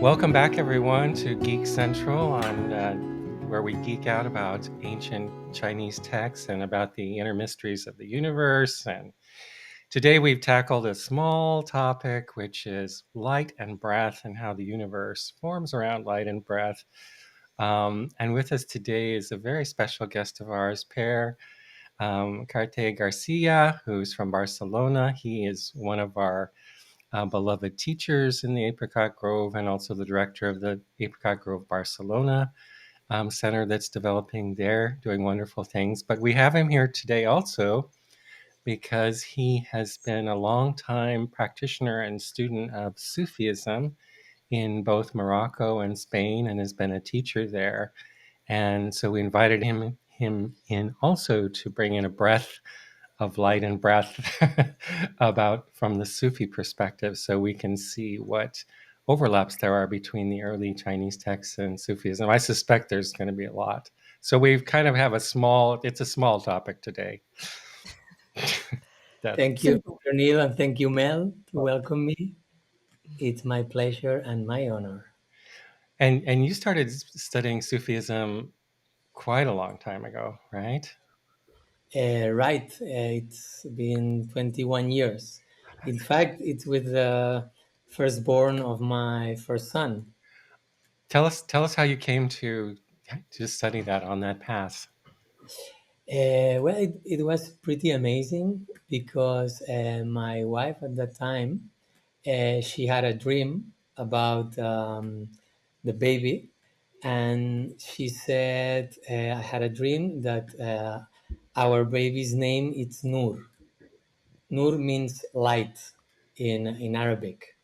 Welcome back, everyone, to Geek Central, where we geek out about ancient Chinese texts and about the inner mysteries of the universe. And today we've tackled a small topic, which is light and breath and how the universe forms around light and breath. And with us today is a very special guest of ours, Pere Garcia, who's from Barcelona. He is one of our beloved teachers in the Apricot Grove and also the director of the Apricot Grove Barcelona center that's developing there, doing wonderful things. But we have him here today also because he has been a long-time practitioner and student of Sufism in both Morocco and Spain and has been a teacher there. And so we invited him in also to bring in a breath of light and breath about from the Sufi perspective, so we can see what overlaps there are between the early Chinese texts and Sufism. I suspect there's going to be a lot. So we kind of have it's a small topic today. That's Thank you, Dr. Neal, and thank you, Mel, to welcome me. It's my pleasure and my honor. and you started studying Sufism quite a long time ago, right? Right, it's been 21 years. In fact, it's with the firstborn of my first son. Tell us how you came to study that on that path. It was pretty amazing because my wife at that time, she had a dream about the baby, and she said, "I had a dream that our baby's name is Nur. Nur means light in Arabic,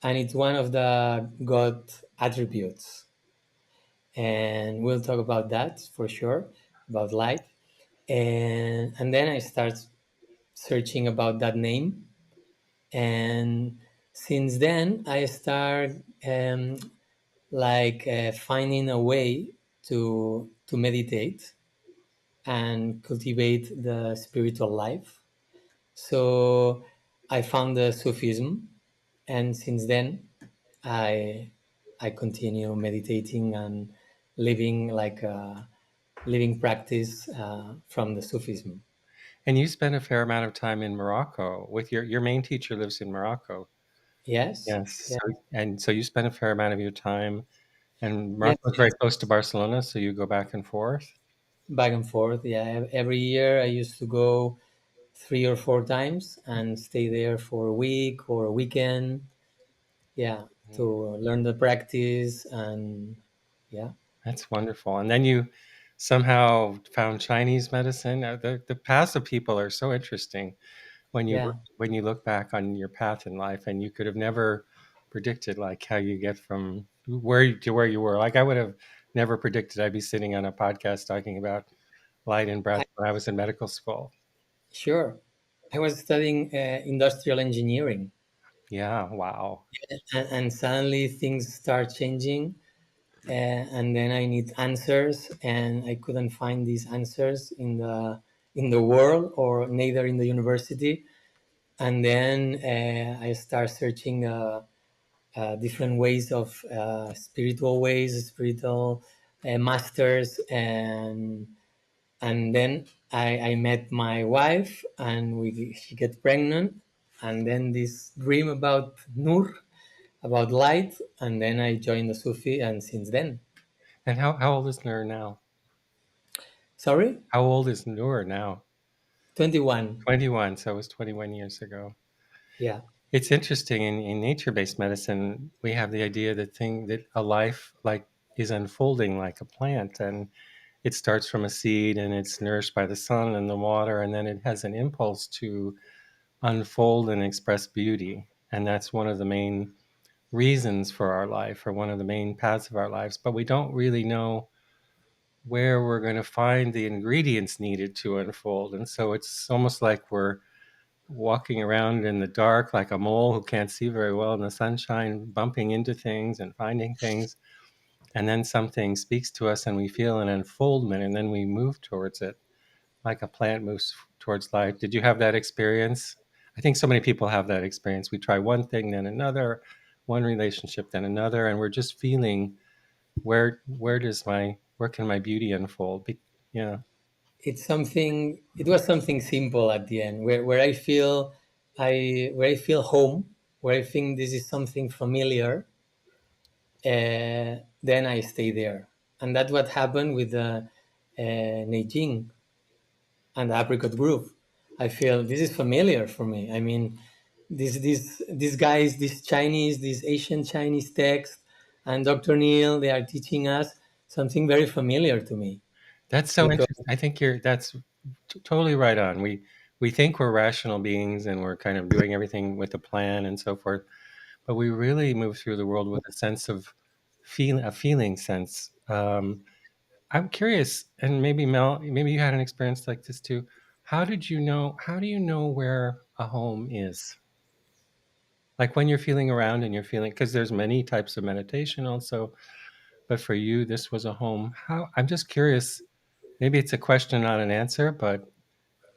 and it's one of the God attributes. And we'll talk about that for sure, about light. And then I start searching about that name, and since then I start finding a way to meditate and cultivate the spiritual life. So I found the Sufism, and since then I I continue meditating and living like a living practice from the Sufism. And you spent a fair amount of time in Morocco with your main teacher lives in Morocco. Yes, Yes. yeah, So you spent a fair amount of your time, and yes, Morocco is very yes. close to Barcelona, so you go back and forth. Back and forth. Yeah, every year I used to go 3 or 4 times and stay there for a week or a weekend. Yeah, to Mm, learn the practice and yeah, that's wonderful. And then you somehow found Chinese medicine. The paths of people are so interesting yeah. when you look back on your path in life, and you could have never predicted like how you get from to where you were. Like I would have never predicted I'd be sitting on a podcast talking about light and breath I, when I was in medical school. sure. I was studying industrial engineering, Yeah, wow. and suddenly things start changing, and then I need answers, and I couldn't find these answers in the world or neither in the university. And then I start searching different ways of spiritual ways, spiritual masters, and then I met my wife, and she get pregnant, and then this dream about Nur, about light, and then I joined the Sufi, and since then, And how old is Nur now? sorry, How old is Nur now? 21, 21. So it was 21 years ago. yeah, It's interesting in nature-based medicine, we have the idea that a life like is unfolding like a plant, and it starts from a seed and it's nourished by the sun and the water, and then it has an impulse to unfold and express beauty. And that's one of the main reasons for our life, or one of the main paths of our lives. But we don't really know where we're going to find the ingredients needed to unfold. And so it's almost like we're walking around in the dark like a mole who can't see very well in the sunshine, bumping into things and finding things. And then something speaks to us and we feel an unfoldment, and then we move towards it like a plant moves towards life. Did you have that experience? I think so many people have that experience. We try one thing, then another. one relationship then another, and we're just feeling where can my beauty unfold? Yeah, It was something simple at the end, where I feel where I feel home, where I think this is something familiar, then I stay there. And that's what happened with the Neijing and the Apricot group. I feel this is familiar for me. I mean, these guys, these Chinese, these Asian Chinese texts, and Dr. Neal, they are teaching us something very familiar to me. that's so Because interesting. I think that's totally right on. We think we're rational beings and we're kind of doing everything with a plan and so forth, but we really move through the world with a sense of a feeling sense. I'm curious, and maybe Mel, maybe you had an experience like this too. How did you know? How do you know where a home is? Like when you're feeling around and you're feeling, because there's many types of meditation also, but for you, this was a home. How? I'm just curious. Maybe it's a question, not an answer, but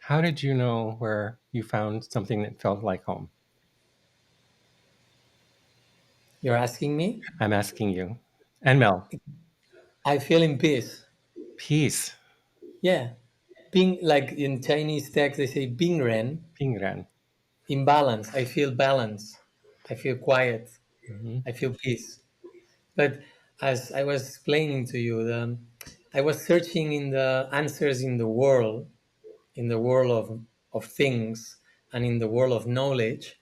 how did you know where you found something that felt like home? you're asking me, I'm asking you, and Mel. I feel in peace. Peace, Yeah. Ping, like in Chinese text, they say Bing Ren, Pingran. in balance. I feel balance. I feel quiet. Hmm. I feel peace. But as I was explaining to you, I was searching in the answers in the world of things, and in the world of knowledge.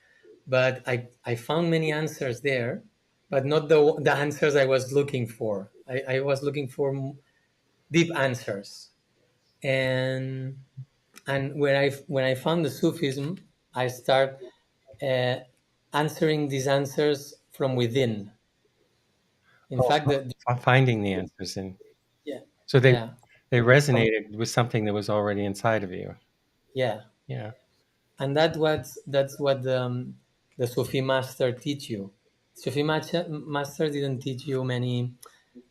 But I found many answers there, but not the answers I was looking for. I was looking for deep answers. And when I found the Sufism, I start uh, answering these answers from within. In Oh, fact, finding the answers in. yeah, So yeah, they from resonated with something that was already inside of you. yeah, Yeah. and that's what the Sufi master teach you. Master didn't teach you many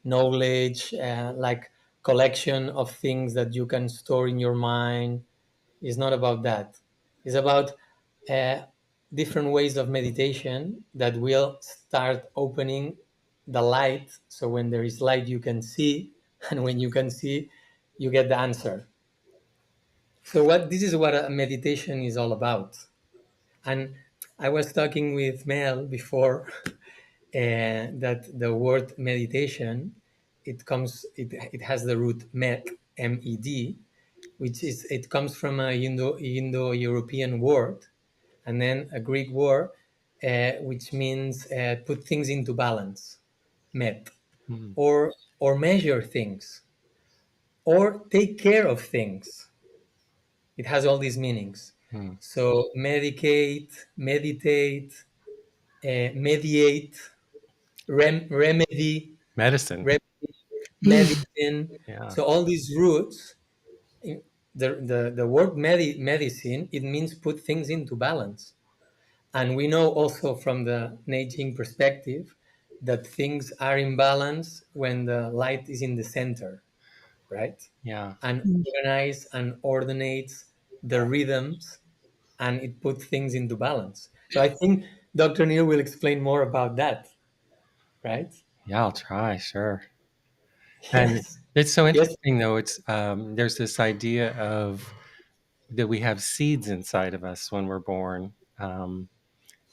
knowledge, like collection of things that you can store in your mind. It's not about that. It's about uh, different ways of meditation that will start opening the light. So when there is light, you can see, and when you can see, you get the answer. So what this is what a meditation is all about. And I was talking with Mel before that the word meditation, it has the root med, med, which is it comes from a Indo-European word, and then a Greek word, which means put things into balance, met, Hmm. or measure things, or take care of things. It has all these meanings. Hmm. So medicate, meditate, mediate, remedy, Medicine. medicine. Yeah. So all these roots, the word medicine, it means put things into balance. And we know also from the Neijing perspective that things are in balance when the light is in the center, right? Yeah. And organize and ordinates the rhythms, and it puts things into balance. So I think Dr. Neal will explain more about that, right? Yeah, I'll try, sure. And Yes. it's so Yes. interesting though. It's there's this idea of that we have seeds inside of us when we're born.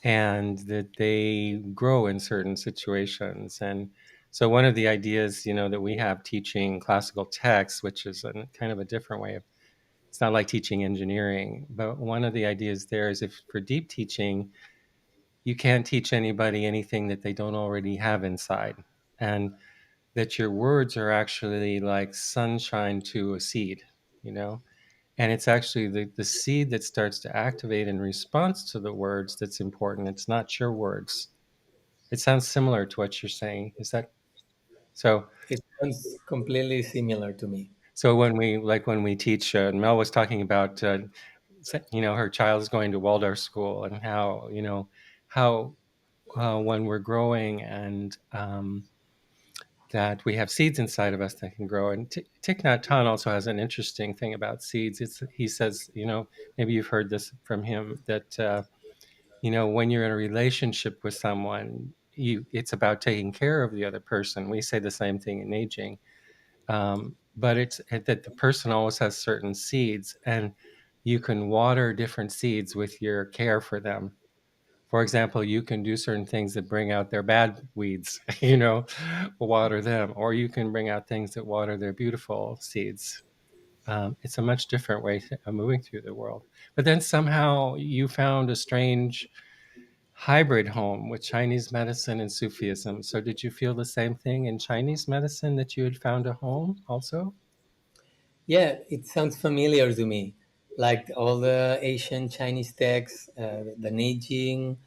And that they grow in certain situations. And so, one of the ideas, that we have teaching classical texts, which is kind of a different way of, it's not like teaching engineering, but one of the ideas there is if for deep teaching, you can't teach anybody anything that they don't already have inside. And that your words are actually like sunshine to a seed, you know? And it's actually the seed that starts to activate in response to the words that's important. It's not your words. It sounds similar to what you're saying. Is that so? It sounds completely similar to me. So when we teach, Mel was talking about, her child is going to Waldorf school and how how when we're growing and that we have seeds inside of us that can grow. And Thich Nhat Hanh also has an interesting thing about seeds. He says, maybe you've heard this from him that when you're in a relationship with someone, it's about taking care of the other person. We say the same thing in Neijing, but it's that the person always has certain seeds, and you can water different seeds with your care for them. For example, you can do certain things that bring out their bad weeds, water them, or you can bring out things that water their beautiful seeds. It's a much different way of moving through the world. But then somehow you found a strange hybrid home with Chinese medicine and Sufism. So did you feel the same thing in Chinese medicine, that you had found a home also? Yeah, it sounds familiar to me. Like all the ancient Chinese texts, the Neijing,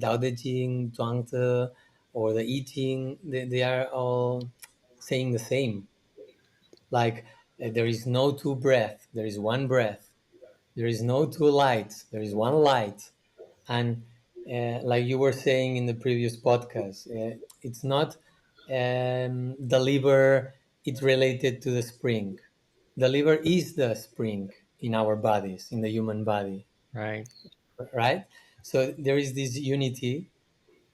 Tao Te Ching, Zhuangzi, or the I Ching, they are all saying the same. Like there is no two breath, there is one breath. There is no two lights, there is one light. And like you were saying in the previous podcast, it's not the liver, it's related to the spring. The liver is the spring in our bodies, in the human body, Right. right? So there is this unity,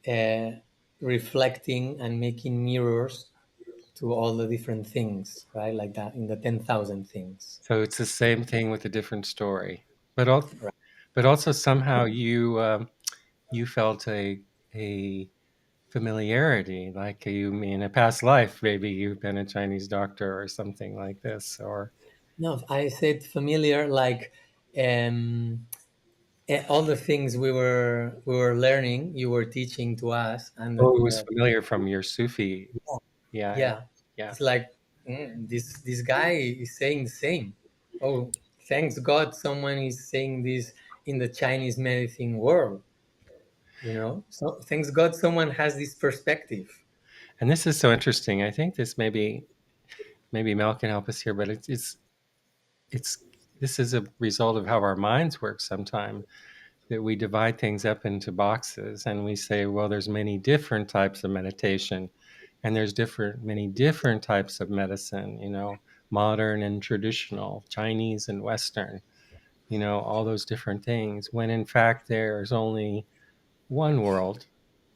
uh, reflecting and making mirrors to all the different things, right? Like that in the 10,000 things. So it's the same thing with a different story, but also, Right. but also somehow you felt a familiarity, like you in a past life, maybe you've been a Chinese doctor or something like this, or No, I said familiar, like um, all the things we were learning, you were teaching to us, and oh, it was familiar from your Sufi. Yeah, yeah, yeah, yeah. it's like this guy is saying the same. Oh, thanks God, someone is saying this in the Chinese medicine world. So thanks God, someone has this perspective. And this is so interesting. I think this maybe Mel can help us here, but it's this is a result of how our minds work sometimes, that we divide things up into boxes and we say, well, there's many different types of meditation, and there's different many different types of medicine, modern and traditional, Chinese and Western, all those different things, when in fact there's only one world,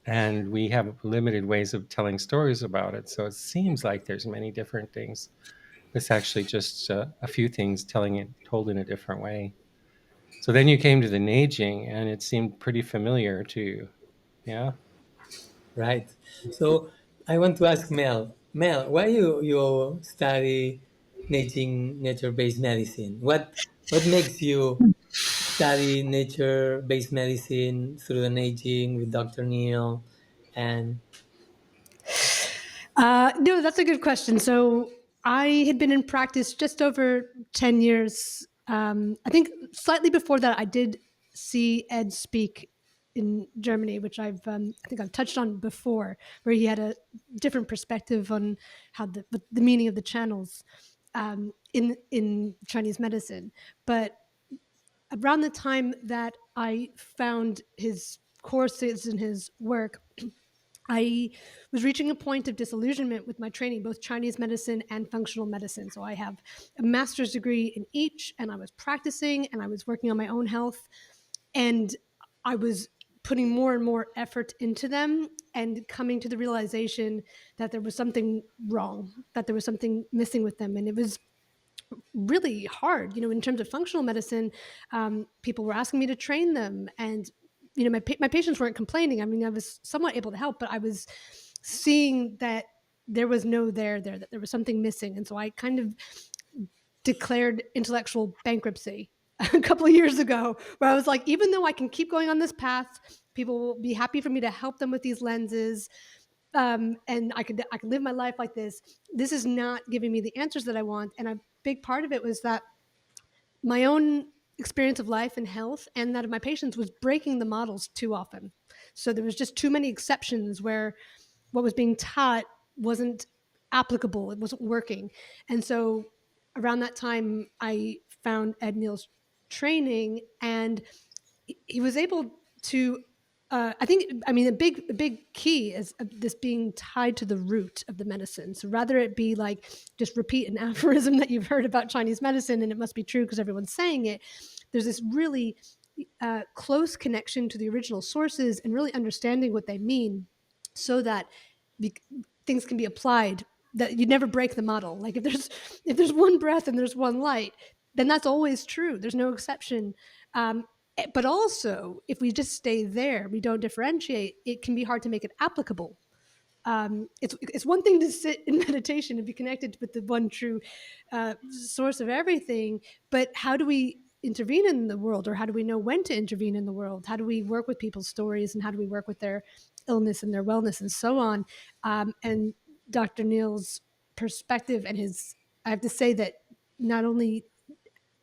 and we have limited ways of telling stories about it. So it seems like there's many different things. It's actually just a few things telling it told in a different way. So then you came to the Neijing, and it seemed pretty familiar to you. Yeah. Right. So I want to ask Mel. Mel, why you study nature-based medicine? What makes you study nature-based medicine through the Neijing with Dr. Neal? And No, that's a good question. So I had been in practice just over 10 years. I think slightly before that, I did see Ed speak in Germany, which I think I've touched on before, where he had a different perspective on how the meaning of the channels in Chinese medicine. But around the time that I found his courses and his work, I was reaching a point of disillusionment with my training, both Chinese medicine and functional medicine. So I have a master's degree in each, and I was practicing and I was working on my own health. And I was putting more and more effort into them and coming to the realization that there was something wrong, that there was something missing with them. And it was really hard, in terms of functional medicine. People were asking me to train them, and my patients weren't complaining. I mean, I was somewhat able to help, but I was seeing that there was no there, that there was something missing. And so I kind of declared intellectual bankruptcy a couple of years ago, where I was like, even though I can keep going on this path, people will be happy for me to help them with these lenses, and I could live my life like this. This is not giving me the answers that I want. And a big part of it was that my own experience of life and health and that of my patients was breaking the models too often. So there was just too many exceptions where what was being taught wasn't applicable, it wasn't working. And so around that time, I found Ed Neal's training, and he was able to. I think, I mean, a big key is this being tied to the root of the medicine. So rather it be like just repeat an aphorism that you've heard about Chinese medicine and it must be true because everyone's saying it. There's this really close connection to the original sources and really understanding what they mean. so that be- things can be applied, that you never break the model. Like if there's one breath and there's one light, then that's always true. There's no exception. But also, if we just stay there, we don't differentiate, it can be hard to make it applicable. It's one thing to sit in meditation and be connected with the one true source of everything, but how do we intervene in the world, or how do we know when to intervene in the world? How do we work with people's stories, and how do we work with their illness and their wellness and so on? And Dr. Neal's perspective and his, I have to say that not only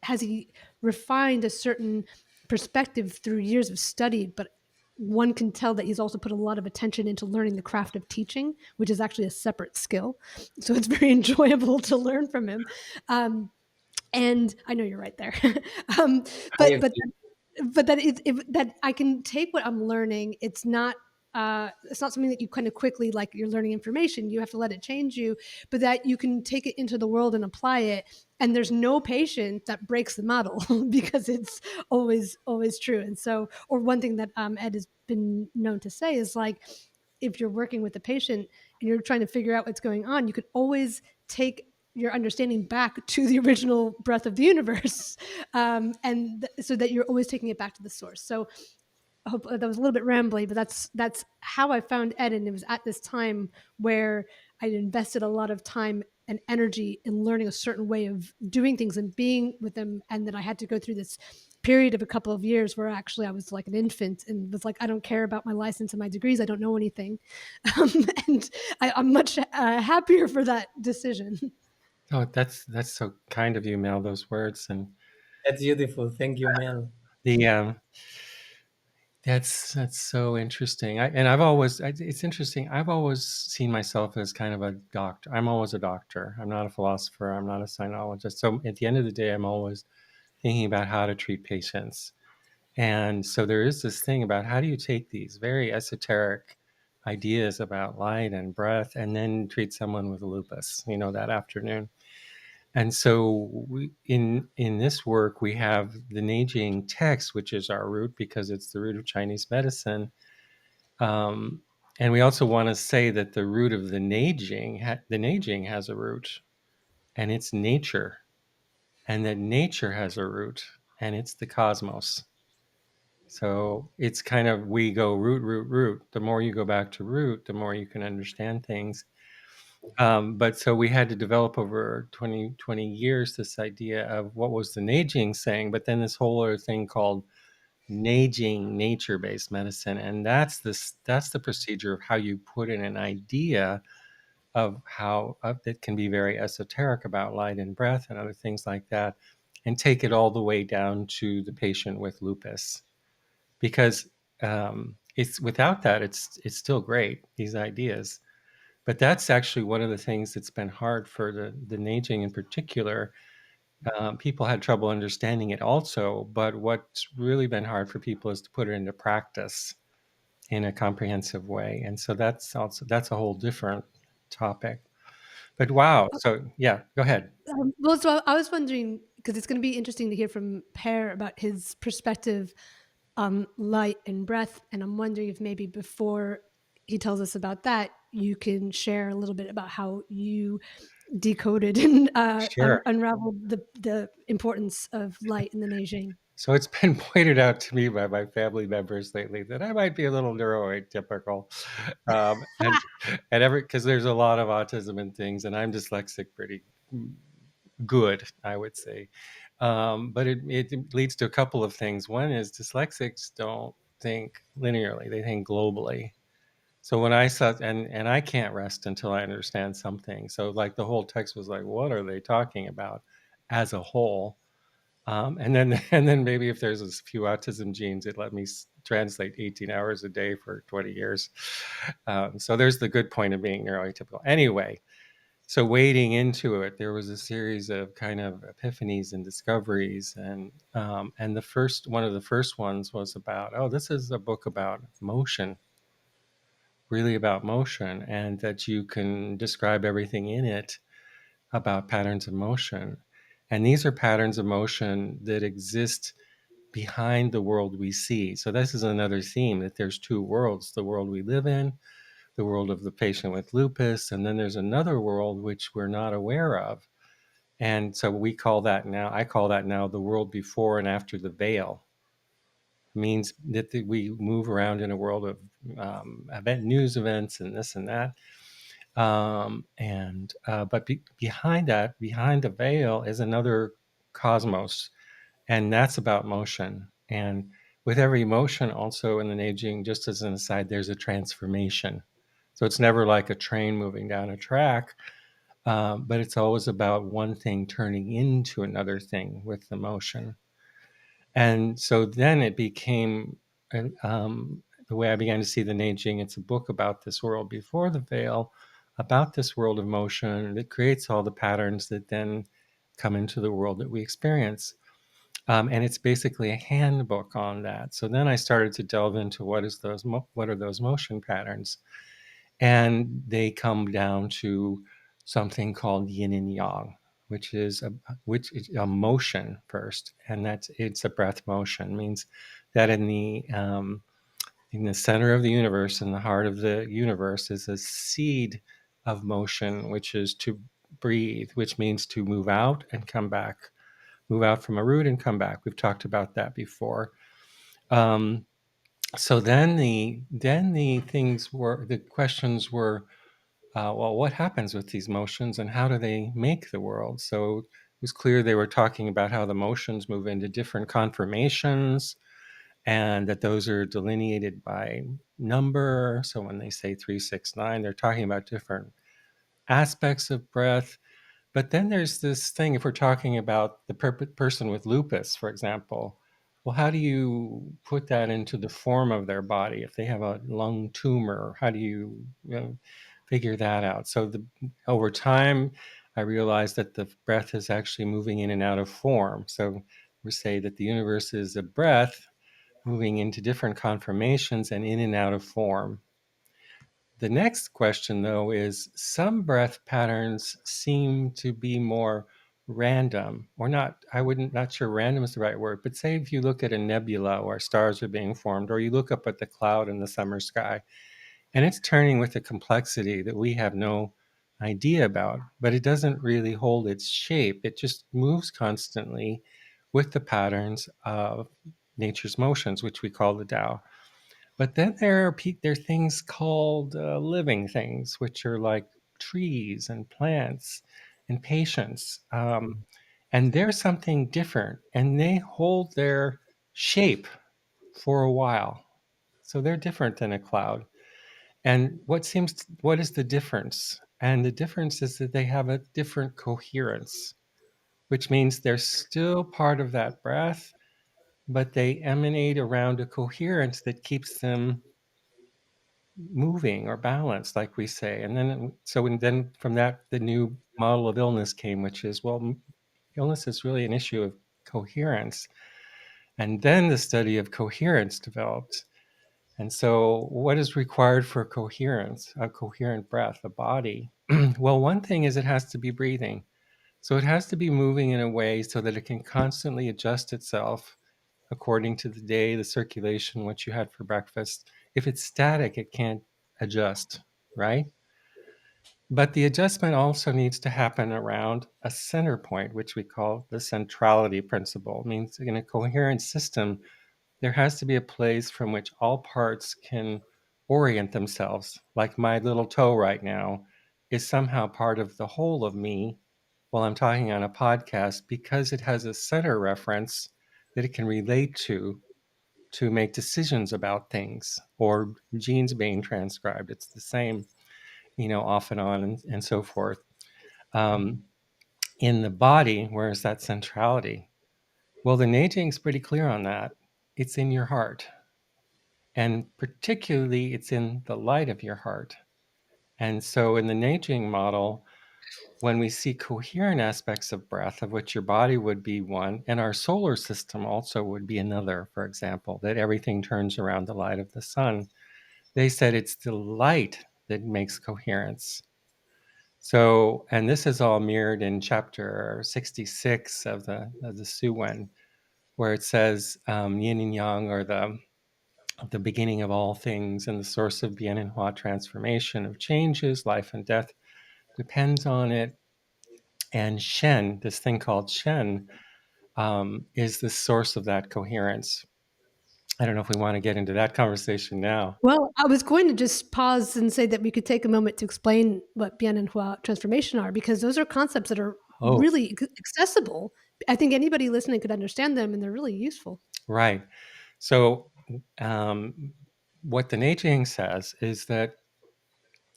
has he refined a certain perspective through years of study, but one can tell that he's also put a lot of attention into learning the craft of teaching, which is actually a separate skill. So it's very enjoyable to learn from him. And I know you're right there. um, I but but agree. but that that I can take what I'm learning. It's not something that you kind of quickly, like you're learning information. You have to let it change you, but that you can take it into the world and apply it. And there's no patient that breaks the model because it's always true. And so, or one thing that Ed has been known to say is like, if you're working with a patient and you're trying to figure out what's going on, you could always take your understanding back to the original breath of the universe, so that you're always taking it back to the source. So I hope that was a little bit rambly, but that's how I found Ed, and it was at this time where I'd invested a lot of time and energy in learning a certain way of doing things and being with them, and that I had to go through this period of a couple of years where actually I was like an infant and was like, I don't care about my license and my degrees, I don't know anything, um, and I'm much happier for that decision. Oh, that's so kind of you, Mel. Those words and That's beautiful. Thank you, Mel. the that's so interesting. I've always it's interesting. I've always seen myself as kind of a doctor. I'm always a doctor. I'm not a philosopher. I'm not a sinologist. So at the end of the day, I'm always thinking about how to treat patients. And so there is this thing about how do you take these very esoteric ideas about light and breath and then treat someone with lupus, that afternoon. And so in this work, we have the Neijing text, which is our root because it's the root of Chinese medicine. Um, and we also want to say that the root of the Neijing has a root, and it's nature, and that nature has a root, and it's the cosmos. So it's kind of, we go root, root, root. The more you go back to root, the more you can understand things. But so we had to develop over 20 years this idea of what was the Neijing saying, but then this whole other thing called Neijing, nature-based medicine, and that's the procedure of how you put in an idea of how that can be very esoteric about light and breath and other things like that, and take it all the way down to the patient with lupus, because it's without that it's still great, these ideas, but that's actually one of the things that's been hard for the Neijing in particular. People had trouble understanding it also, but what's really been hard for people is to put it into practice in a comprehensive way. And so that's a whole different topic. But wow, so yeah, go ahead. Well, so I was wondering, because it's going to be interesting to hear from Per about his perspective on light and breath, and I'm wondering if maybe before he tells us about that, you can share a little bit about how you decoded and Sure. unraveled the importance of light in the Neijing. So it's been pointed out to me by my family members lately that I might be a little neuroatypical, and every because there's a lot of autism and things, and I'm dyslexic pretty good, I would say. But it leads to a couple of things. One is dyslexics don't think linearly; they think globally. So when I saw, and I can't rest until I understand something. So like the whole text was like, what are they talking about as a whole? And then and then maybe if there's a few autism genes, it let me translate 18 hours a day for 20 years. So there's the good point of being neuroatypical. Anyway, so wading into it, there was a series of kind of epiphanies and discoveries, and the first one of the first ones was about, oh, this is a book about motion, really about motion, and that you can describe everything in it about patterns of motion. And these are patterns of motion that exist behind the world we see. So this is another theme, that there's two worlds, the world we live in, the world of the patient with lupus, and then there's another world which we're not aware of. And so I call that now the world before and after the veil. It means that we move around in a world of news events and this and that. But behind that, behind the veil, is another cosmos, and that's about motion. And with every motion, also in the Neijing, just as an aside, there's a transformation. So it's never like a train moving down a track, but it's always about one thing turning into another thing with the motion. And so then it became the way I began to see the Neijing. It's a book about this world before the veil, about this world of motion that creates all the patterns that then come into the world that we experience. And it's basically a handbook on that. So then I started to delve into what are those motion patterns, and they come down to something called yin and yang, which is a motion first, and it's a breath motion. It means that in the center of the universe, in the heart of the universe, is a seed of motion, which is to breathe, which means to move out and come back, move out from a root and come back. We've talked about that before. So the questions were, well, what happens with these motions and how do they make the world? So it was clear they were talking about how the motions move into different conformations, and that those are delineated by number. So when they say 369, they're talking about different aspects of breath. But then there's this thing, if we're talking about the person with lupus, for example, well, how do you put that into the form of their body? If they have a lung tumor, how do you figure that out? So over time, I realized that the breath is actually moving in and out of form. So we say that the universe is a breath moving into different conformations and in and out of form. The next question, though, is some breath patterns seem to be more random, or not. Not sure random is the right word, but say if you look at a nebula where stars are being formed, or you look up at the cloud in the summer sky, and it's turning with a complexity that we have no idea about, but it doesn't really hold its shape. It just moves constantly with the patterns of nature's motions, which we call the Tao. But then there are things called living things, which are like trees and plants and patients. And they're something different, and they hold their shape for a while. So they're different than a cloud. And what is the difference? And the difference is that they have a different coherence, which means they're still part of that breath, but they emanate around a coherence that keeps them moving or balanced, like we say. And then from that, the new model of illness came, which is, well, illness is really an issue of coherence. And then the study of coherence developed. And so, what is required for coherence, a coherent breath, a body? Well, one thing is it has to be breathing. So, it has to be moving in a way so that it can constantly adjust itself according to the day, the circulation, what you had for breakfast. If it's static, it can't adjust, right? But the adjustment also needs to happen around a center point, which we call the centrality principle. It means in a coherent system, there has to be a place from which all parts can orient themselves. Like my little toe right now is somehow part of the whole of me while I'm talking on a podcast, because it has a center reference that it can relate to make decisions about things, or genes being transcribed. It's the same, off and on, and so forth. Um, in the body, where is that centrality? Well, the Neijing is pretty clear on that. It's in your heart. And particularly, it's in the light of your heart. And so, in the Neijing model, when we see coherent aspects of breath, of which your body would be one, and our solar system also would be another, for example, that everything turns around the light of the sun, they said it's the light that makes coherence. So, and this is all mirrored in chapter 66 of the Suwen, where it says yin and yang, or the beginning of all things and the source of bien and hua transformation of changes, life and death depends on it. And Shen, this thing called Shen, is the source of that coherence. I don't know if we want to get into that conversation now. Well, I was going to just pause and say that we could take a moment to explain what Bien and Hua transformation are, because those are concepts that are Oh, really accessible. I think anybody listening could understand them, and they're really useful. right. So, um, what the Neijing says is that,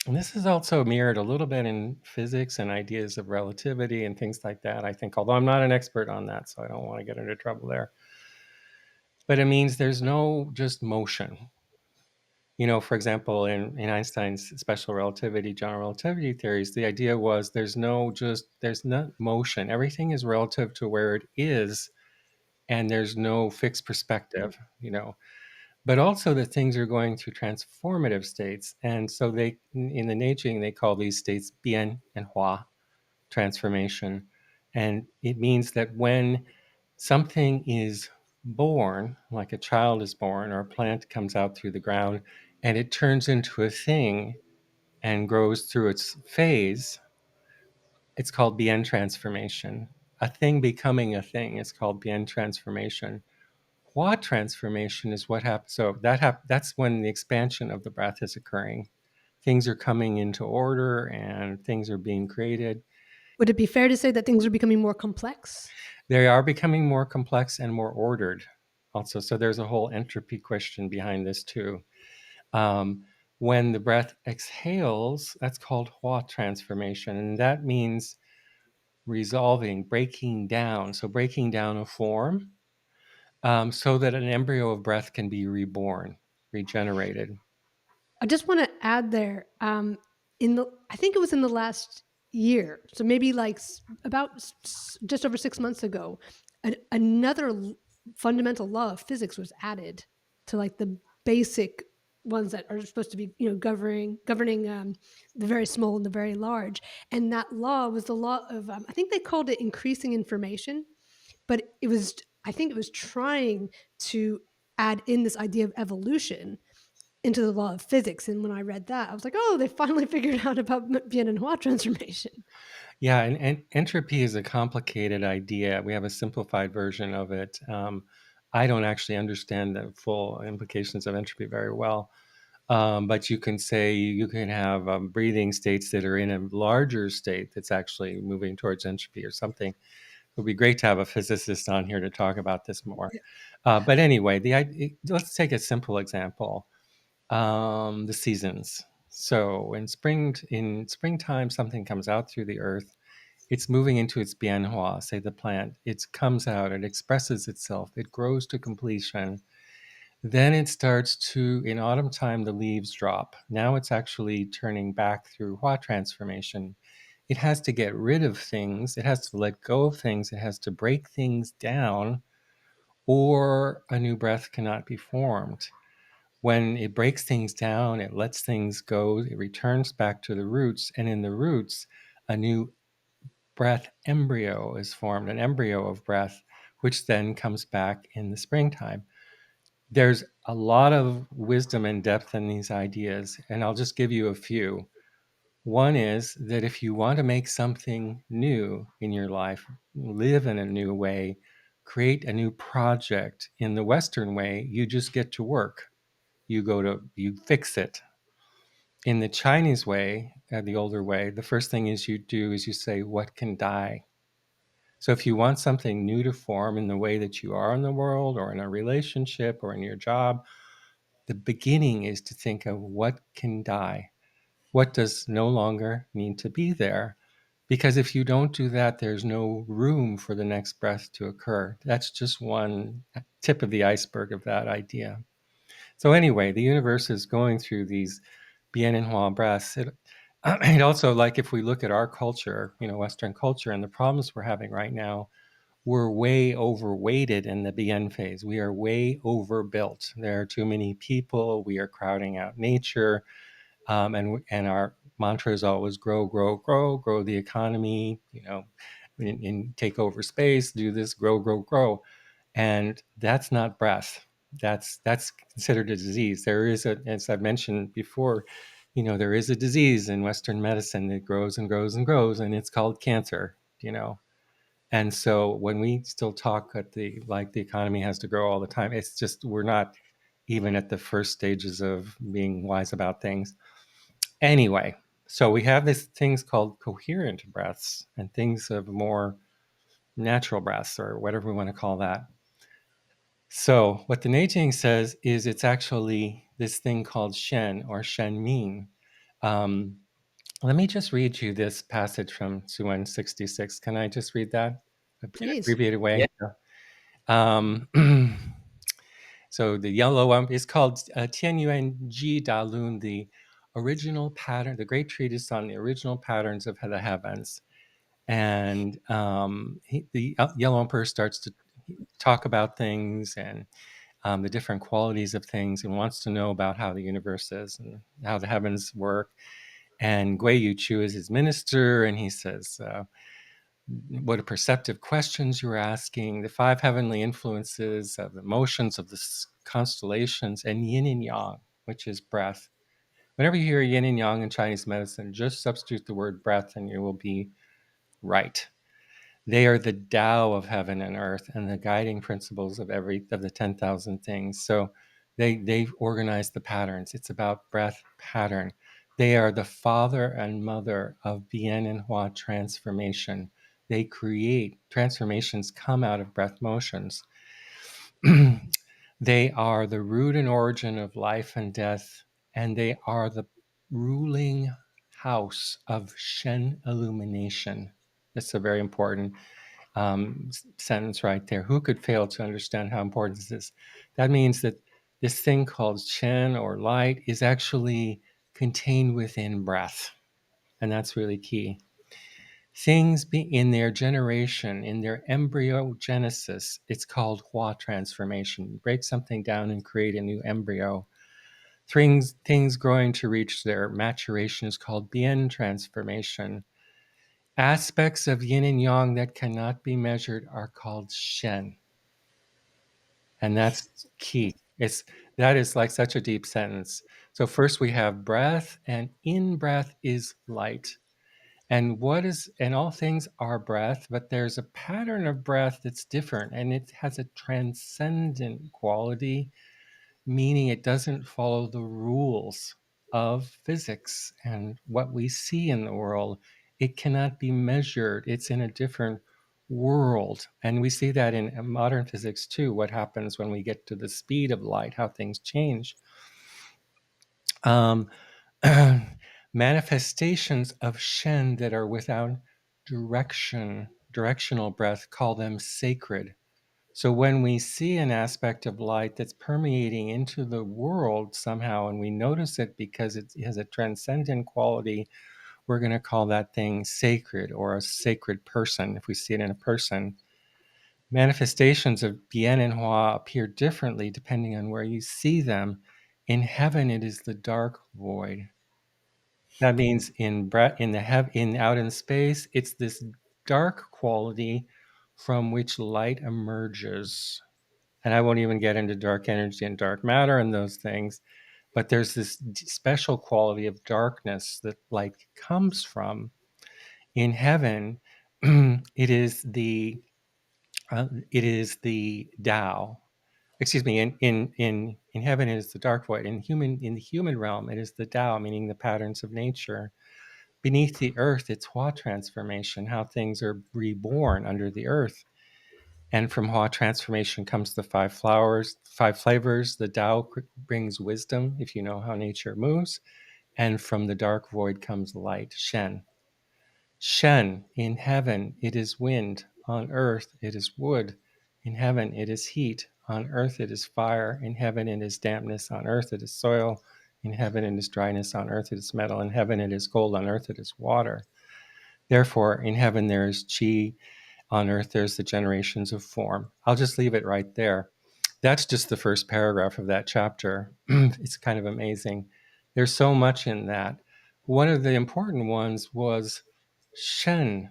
and this is also mirrored a little bit in physics and ideas of relativity and things like that, I think, although I'm not an expert on that, so I don't want to get into trouble there. But it means there's no just motion. For example, in Einstein's special relativity, general relativity theories, the idea was there's not motion. Everything is relative to where it is, and there's no fixed perspective. But also that things are going through transformative states. And so in the Neijing, they call these states bien and hua transformation. And it means that when something is born, like a child is born or a plant comes out through the ground, and it turns into a thing and grows through its phase, it's called bien transformation. A thing becoming a thing is called bien transformation. Hua transformation is what happens. So that's when the expansion of the breath is occurring. Things are coming into order and things are being created. Would it be fair to say that things are becoming more complex? They are becoming more complex and more ordered also. So there's a whole entropy question behind this too. Um, when the breath exhales, that's called Hua transformation. And that means resolving, breaking down. So breaking down a form so that an embryo of breath can be reborn, regenerated. I just want to add there, I think it was in the last year, so maybe like about just over 6 months ago, another fundamental law of physics was added to like the basic ones that are supposed to be, governing the very small and the very large. And that law was the law of, I think they called it increasing information, but I think it was trying to add in this idea of evolution into the law of physics. And when I read that, I was like, oh, they finally figured out about Bien and Hua transformation. Yeah, and entropy is a complicated idea. We have a simplified version of it. I don't actually understand the full implications of entropy very well. But you can say you can have breathing states that are in a larger state that's actually moving towards entropy or something. It would be great to have a physicist on here to talk about this more. Yeah. But anyway, let's take a simple example: the seasons. So in springtime, something comes out through the earth. It's moving into its bianhua, say the plant. It comes out, it expresses itself, it grows to completion. Then it starts to, in autumn time, the leaves drop. Now it's actually turning back through Hua transformation. It has to get rid of things, it has to let go of things, it has to break things down, or a new breath cannot be formed. When it breaks things down, it lets things go, it returns back to the roots, and in the roots, a new breath embryo is formed, an embryo of breath, which then comes back in the springtime. There's a lot of wisdom and depth in these ideas, and I'll just give you a few. One is that if you want to make something new in your life, live in a new way, create a new project in the Western way, you just get to work. You fix it. In the Chinese way, the older way, the first thing is you do is you say, what can die? So if you want something new to form in the way that you are in the world or in a relationship or in your job, the beginning is to think of what can die, what does no longer need to be there. Because if you don't do that, there's no room for the next breath to occur. That's just one tip of the iceberg of that idea. So anyway, the universe is going through these bien and hua breaths. It also, like if we look at our culture, Western culture, and the problems we're having right now, we're way overweighted in the bien phase. We are way overbuilt. There are too many people. We are crowding out nature, and our mantra is always grow, grow, grow, grow the economy. And take over space, do this, grow, grow, grow, and that's not breath. that's considered a disease. There is a, as I've mentioned before, there is a disease in Western medicine that grows and grows and grows, and it's called cancer. And so when we still talk at the economy has to grow all the time, it's just we're not even at the first stages of being wise about things. Anyway, so we have these things called coherent breaths and things of more natural breaths or whatever we want to call that. So what the Neijing says is it's actually this thing called Shen or Shen Min. Um, Let me just read you this passage from Suan 66. Can I just read that in an Please. abbreviated Yeah. way? Um, so the yellow one is called Tianyuan Ji Da Lun, the original pattern, the great treatise on the original patterns of the heavens. And the yellow emperor starts to talk about things and the different qualities of things and wants to know about how the universe is and how the heavens work. And Gui Yu Chu is his minister, and he says, what a perceptive questions you're asking, the five heavenly influences of the motions of the constellations, and yin and yang, which is breath. Whenever you hear yin and yang in Chinese medicine, just substitute the word breath and you will be right. They are the Tao of heaven and earth and the guiding principles of every of the 10,000 things. So they've organized the patterns. It's about breath pattern. They are the father and mother of Bien and Hua transformation. They create transformations come out of breath motions. They are the root and origin of life and death, and they are the ruling house of Shen illumination. That's a very important sentence right there. Who could fail to understand how important this is? That means that this thing called Shen or light is actually contained within breath. And that's really key. Things be in their generation, in their embryogenesis, it's called Hua transformation. You break something down and create a new embryo. Things growing to reach their maturation is called Bien transformation. Aspects of yin and yang that cannot be measured are called Shen. And that's key. That is like such a deep sentence. So first we have breath, and in breath is light. And all things are breath, but there's a pattern of breath that's different, and it has a transcendent quality, meaning it doesn't follow the rules of physics and what we see in the world. It cannot be measured. It's in a different world. And we see that in modern physics too, what happens when we get to the speed of light, how things change. Um, Manifestations of Shen that are without directional breath, call them sacred. So when we see an aspect of light that's permeating into the world somehow, and we notice it because it has a transcendent quality, we're going to call that thing sacred or a sacred person if we see it in a person. Manifestations of Bien and Hua appear differently depending on where you see them. In heaven, it is the dark void. That means in out in space, it's this dark quality from which light emerges. And I won't even get into dark energy and dark matter and those things, but there's this special quality of darkness that light comes from. In heaven, it is the Tao. Excuse me. In heaven, it is the dark void. In the human realm, it is the Tao, meaning the patterns of nature. Beneath the earth, it's Hua transformation, how things are reborn under the earth. And from Hua transformation comes the five flavors. The Tao brings wisdom, if you know how nature moves. And from the dark void comes light, Shen. Shen, in heaven, it is wind. On earth, it is wood. In heaven, it is heat. On earth, it is fire. In heaven, it is dampness. On earth, it is soil. In heaven, it is dryness. On earth, it is metal. In heaven, it is gold. On earth, it is water. Therefore, in heaven, there is chi. On earth, there's the generations of form. I'll just leave it right there. That's just the first paragraph of that chapter. It's kind of amazing. There's so much in that. One of the important ones was Shen.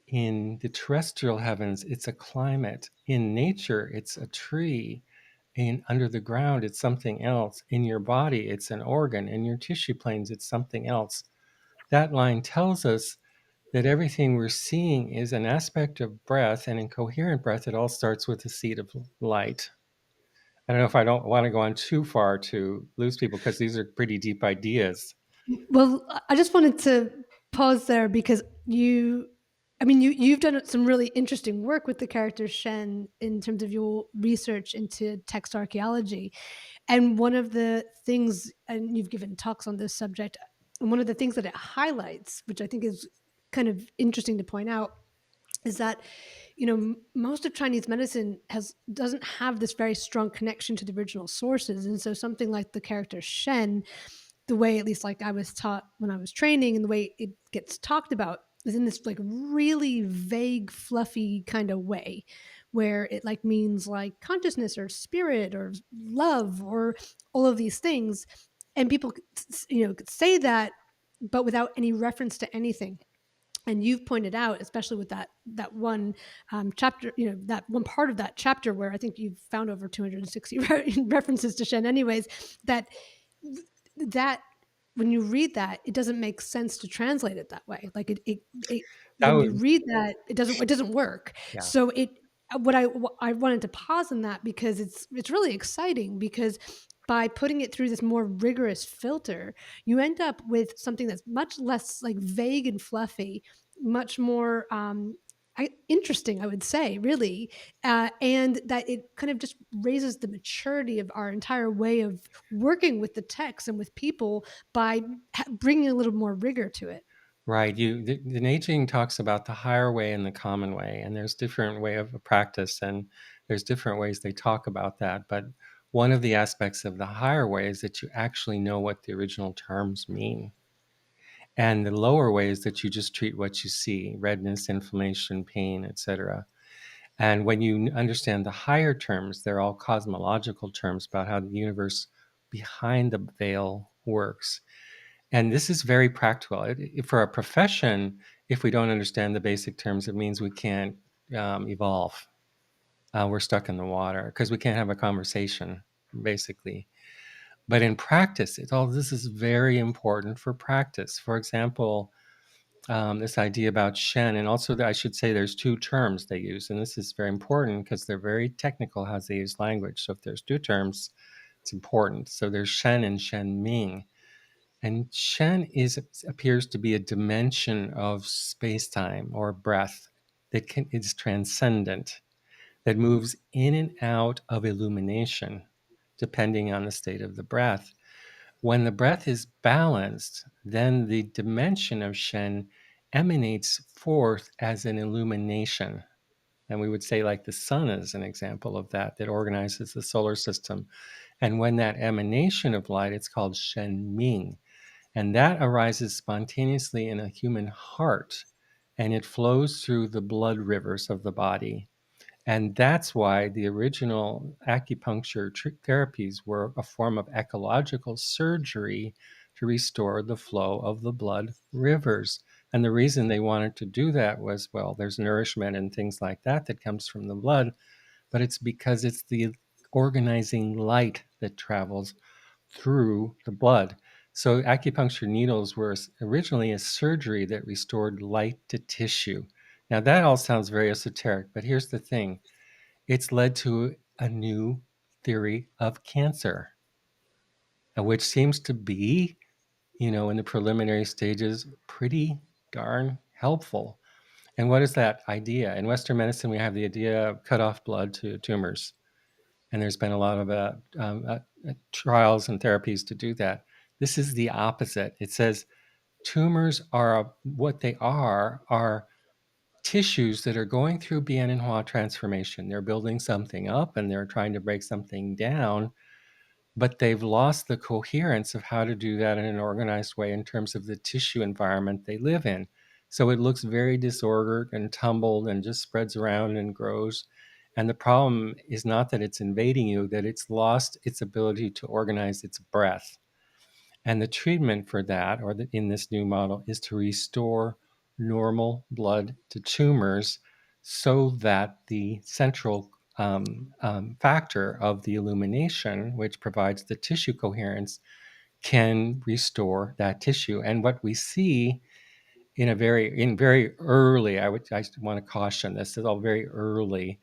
In the terrestrial heavens, it's a climate. In nature, it's a tree. under the ground, it's something else. In your body, it's an organ. In your tissue planes, it's something else. That line tells us that everything we're seeing is an aspect of breath, and in coherent breath, it all starts with the seed of light. I don't know if I don't want to go on too far to lose people, because these are pretty deep ideas. Well, I just wanted to pause there because you've done some really interesting work with the character Shen in terms of your research into text archaeology. And one of the things, and you've given talks on this subject, and one of the things that it highlights, which I think is kind of interesting to point out, is that most of Chinese medicine doesn't have this very strong connection to the original sources, and so something like the character Shen, the way at least like I was taught when I was training, and the way it gets talked about is in this like really vague, fluffy kind of way, where it like means like consciousness or spirit or love or all of these things, and people could say that, but without any reference to anything. And you've pointed out, especially with that one chapter, that one part of that chapter where I think you've found over 260 references to Shen, anyways, that that when you read that, it doesn't make sense to translate it that way. Like it That when you would, read that, it doesn't work. yeah. So what I wanted to pause on that because it's really exciting because by putting it through this more rigorous filter, you end up with something that's much less like vague and fluffy, much more interesting, I would say, really, and that it kind of just raises the maturity of our entire way of working with the text and with people by bringing a little more rigor to it. Right. The Neijing talks about the higher way and the common way, and there's different way of practice, and there's different ways they talk about that. But one of the aspects of the higher way is that you actually know what the original terms mean. And the lower way is that you just treat what you see: redness, inflammation, pain, etc. And when you understand the higher terms, they're all cosmological terms about how the universe behind the veil works. And this is very practical. For a profession, if we don't understand the basic terms, it means we can't evolve. We're stuck in the water because we can't have a conversation, basically. But in practice, all this is very important for practice. For example, this idea about Shen, and also I should say there's two terms they use, and this is very important because they're very technical how they use language. So if there's two terms, it's important. So there's Shen and Shen Ming. And Shen appears to be a dimension of space-time or breath that is transcendent, that moves in and out of illumination, depending on the state of the breath. When the breath is balanced, then the dimension of Shen emanates forth as an illumination. And we would say, like the sun is an example of that, that organizes the solar system. And when that emanation of light, it's called Shen Ming. And that arises spontaneously in a human heart, and it flows through the blood rivers of the body. And that's why the original acupuncture therapies were a form of ecological surgery to restore the flow of the blood rivers. And the reason they wanted to do that was, well, there's nourishment and things like that that comes from the blood, but it's because it's the organizing light that travels through the blood. So acupuncture needles were originally a surgery that restored light to tissue. Now that all sounds very esoteric, but here's the thing. It's led to a new theory of cancer, which seems to be, in the preliminary stages, pretty darn helpful. And what is that idea? In Western medicine, we have the idea of cut off blood to tumors. And there's been a lot of trials and therapies to do that. This is the opposite. It says tumors are what they are tissues that are going through bien and hua transformation. They're building something up and they're trying to break something down, but they've lost the coherence of how to do that in an organized way in terms of the tissue environment they live in. So it looks very disordered and tumbled and just spreads around and grows. And the problem is not that it's invading you, that it's lost its ability to organize its breath. And the treatment for that, in this new model, is to restore normal blood to tumors so that the central factor of the illumination, which provides the tissue coherence, can restore that tissue. And what we see in very early, I want to caution this is all very early,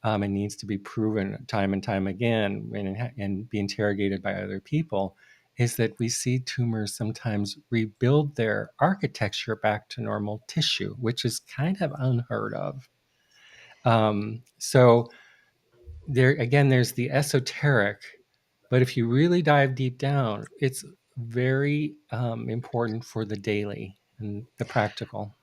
and needs to be proven time and time again and be interrogated by other people, is that we see tumors sometimes rebuild their architecture back to normal tissue, which is kind of unheard of. So there again, there's the esoteric, but if you really dive deep down, it's very important for the daily and the practical.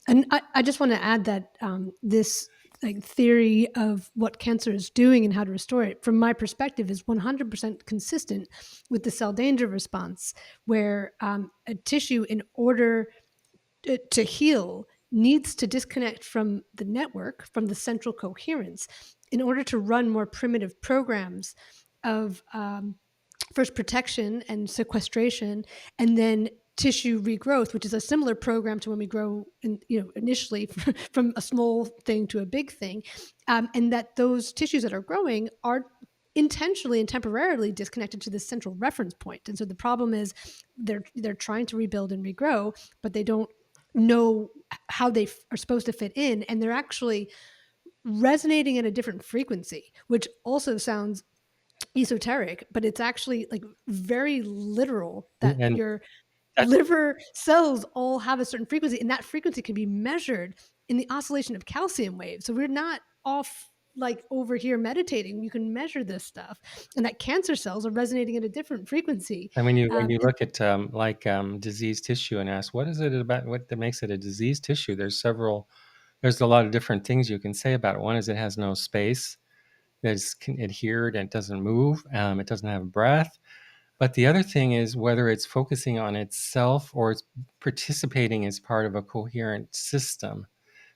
And I just want to add that this like theory of what cancer is doing and how to restore it, from my perspective, is 100% consistent with the cell danger response, where a tissue, in order to heal, needs to disconnect from the network, from the central coherence, in order to run more primitive programs of first protection and sequestration, and then tissue regrowth, which is a similar program to when we grow initially from a small thing to a big thing, and that those tissues that are growing are intentionally and temporarily disconnected to this central reference point. And so the problem is they're trying to rebuild and regrow, but they don't know how they are supposed to fit in, and they're actually resonating at a different frequency, which also sounds esoteric, but it's actually like very literal, that And your that, liver cells all have a certain frequency, and that frequency can be measured in the oscillation of calcium waves. So we're not off like over here meditating. You can measure this stuff, and that cancer cells are resonating at a different frequency. and when you And look at diseased tissue and ask what is it about what that makes it a diseased tissue, there's a lot of different things you can say about it. One is it has no space, that's adhered and it doesn't move, it doesn't have breath. But the other thing is whether it's focusing on itself or it's participating as part of a coherent system.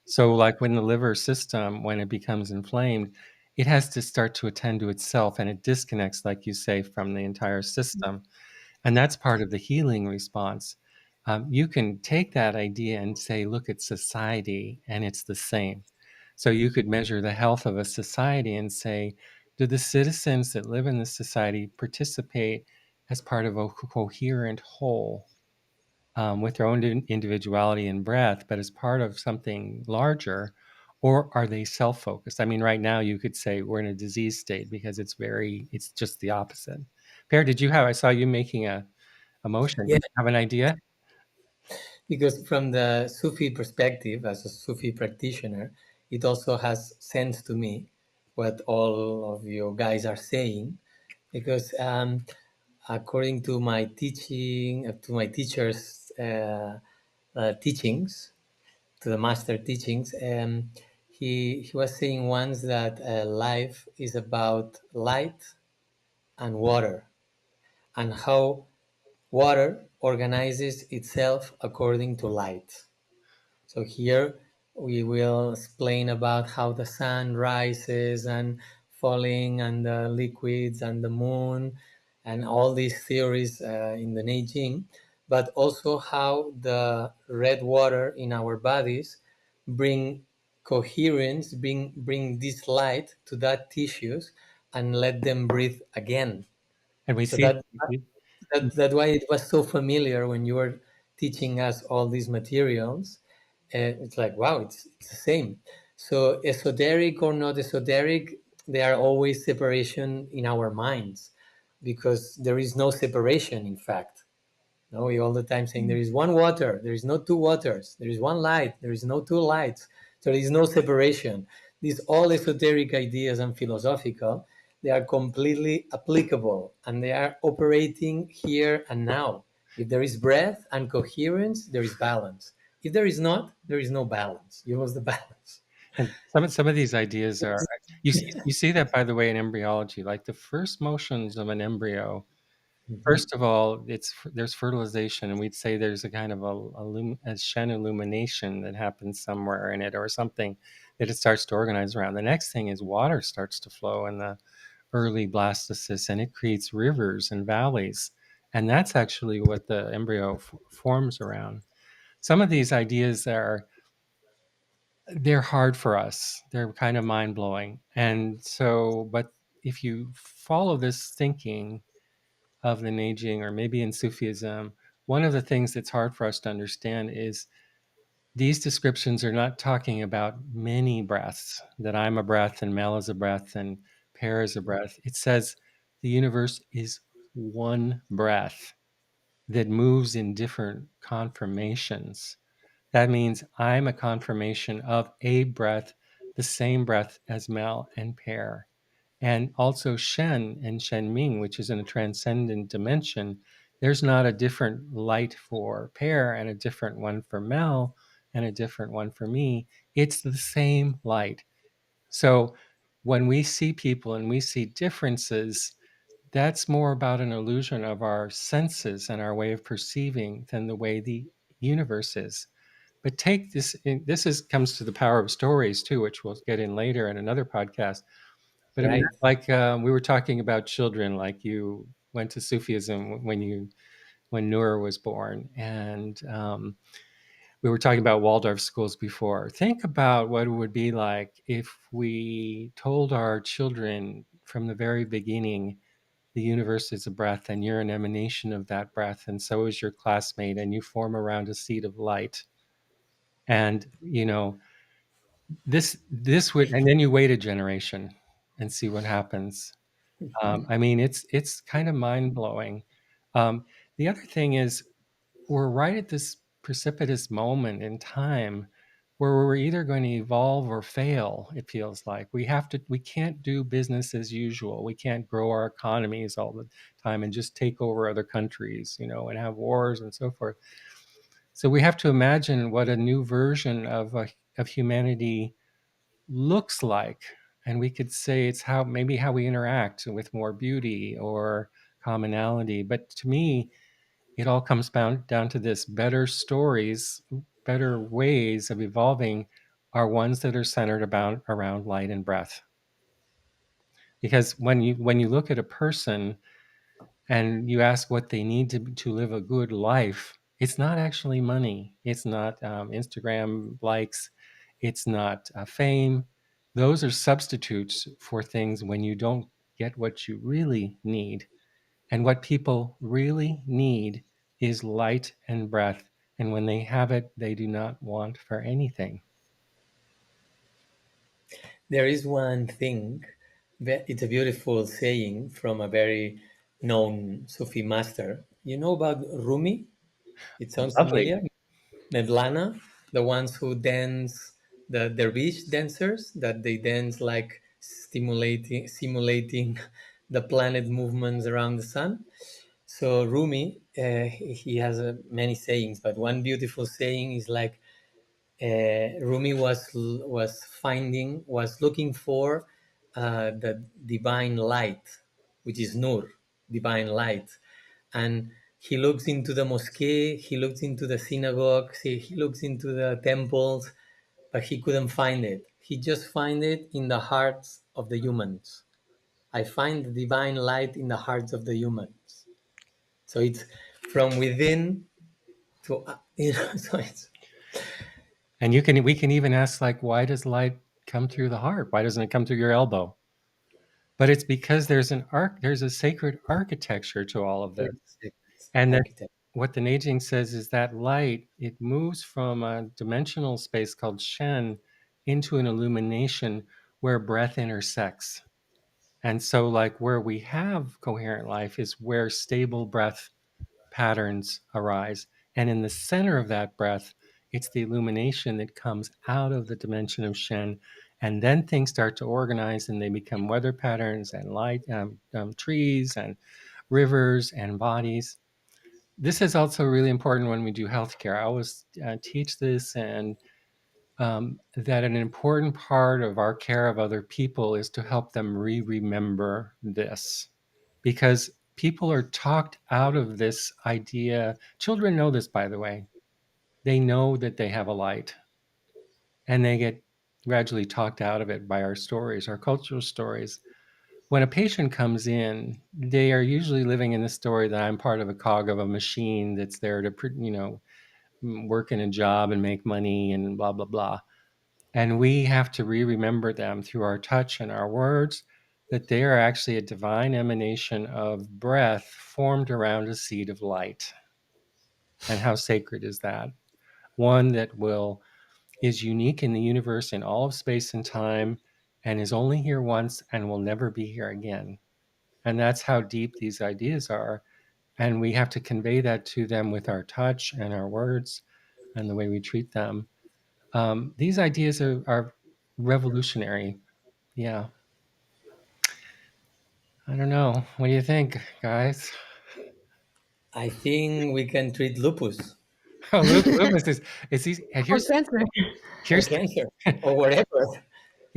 So, like when the liver system, when it becomes inflamed, it has to start to attend to itself and it disconnects, like you say, from the entire system. And that's part of the healing response. You can take that idea and say, look at society, and it's the same. So you could measure the health of a society and say, do the citizens that live in this society participate as part of a coherent whole, with their own individuality and breath, but as part of something larger? Or are they self focused? I mean, right now you could say we're in a disease state because it's just the opposite. Pere, I saw you making a motion. Yeah, Did you have an idea? because from the Sufi perspective, as a Sufi practitioner, it also has sense to me what all of you guys are saying, because according to my teaching, to my teachers' teachings, to the master teachings, he was saying once that life is about light and water, and how water organizes itself according to light. So here we will explain about how the sun rises and falling, and the liquids and the moon, and all these theories in the Neijing, but also how the red water in our bodies bring coherence, bring this light to that tissues and let them breathe again. And we So see, that's why it was so familiar when you were teaching us all these materials. It's like, wow, it's the same. So esoteric or not esoteric, there are always separation in our minds, because there is no separation, in fact. No, we all the time saying there is one water, there is no two waters, there is one light, there is no two lights. So there is no separation. These all esoteric ideas and philosophical, they are completely applicable, and they are operating here and now. If there is breath and coherence, there is balance. If there is not, there is no balance. You lose the balance. and some of these ideas are you see that, by the way, in embryology, like the first motions of an embryo. Mhm. First of all, there's fertilization, and we'd say there's a kind of a Shen illumination that happens somewhere in it, or something that it starts to organize around. The next thing is water starts to flow in the early blastocysts, and it creates rivers and valleys, and that's actually what the embryo forms around. Some of these ideas are they're hard for us. They're kind of mind blowing. And so, but if you follow this thinking of the Neijing, or maybe in Sufism, one of the things that's hard for us to understand is these descriptions are not talking about many breaths, that I'm a breath and Mel is a breath and Pere is a breath. It says the universe is one breath that moves in different conformations. That means I'm a confirmation of a breath, the same breath as Mel and Pere. And also Shen and Shen Ming, which is in a transcendent dimension. There's not a different light for Pere and a different one for Mel and a different one for me. It's the same light. So when we see people and we see differences, that's more about an illusion of our senses and our way of perceiving than the way the universe is. But take this, this is comes to the power of stories too, which we'll get in later in another podcast. But Right. like we were talking about children, like you went to Sufism when Noor was born, and we were talking about Waldorf schools before. Think about what it would be like if we told our children from the very beginning the universe is a breath and you're an emanation of that breath, and so is your classmate, and you form around a seed of light. And this would, and then you wait a generation and see what happens. I mean, it's kind of mind blowing. The other thing is, we're right at this precipitous moment in time where we're either going to evolve or fail. It feels like we can't do business as usual. We can't grow our economies all the time and just take over other countries, and have wars and so forth. So we have to imagine what a new version of humanity looks like, and we could say it's how we interact with more beauty or commonality. But to me, it all comes down to this: better stories, better ways of evolving are ones that are centered about around light and breath. Because when you look at a person and you ask what they need to live a good life, it's not actually money. It's not Instagram likes. It's not fame. Those are substitutes for things when you don't get what you really need. And what people really need is light and breath. And when they have it, they do not want for anything. There is one thing that it's a beautiful saying from a very known Sufi master. You know about Rumi? It sounds Lovely. familiar. Mevlana, the ones who dance, the dervish dancers, that they dance like simulating the planet movements around the sun. So Rumi, he has many sayings, but one beautiful saying is like Rumi was looking for the divine light, which is Nur, divine light, and he looks into the mosque, he looks into the synagogues, he looks into the temples, but he couldn't find it. He just find it in the hearts of the humans. I find the divine light in the hearts of the humans. So it's from within to so it's And we can even ask, like, why does light come through the heart? Why doesn't it come through your elbow? But it's because there's a sacred architecture to all of this. And that architect. what the Neijing says is that light, it moves from a dimensional space called Shen into an illumination where breath intersects. And so, like, where we have coherent life is where stable breath patterns arise. And in the center of that breath, it's the illumination that comes out of the dimension of Shen. And then things start to organize and they become weather patterns and light, trees and rivers and bodies. This is also really important when we do healthcare. I always teach this, and that an important part of our care of other people is to help them remember this, because people are talked out of this idea. Children know this, by the way. They know that they have a light, and they get gradually talked out of it by our stories, our cultural stories. When a patient comes in, they are usually living in the story that I'm part of a cog of a machine that's there to, work in a job and make money and blah, blah, blah. And we have to remember them through our touch and our words, that they are actually a divine emanation of breath formed around a seed of light. And how sacred is that? One that is unique in the universe, in all of space and time, and is only here once and will never be here again. And that's how deep these ideas are. And we have to convey that to them with our touch and our words and the way we treat them. These ideas are revolutionary. Yeah. I don't know. What do you think, guys? I think we can treat lupus Oh, lupus is easy. And Or cancer. or here's cancer or whatever.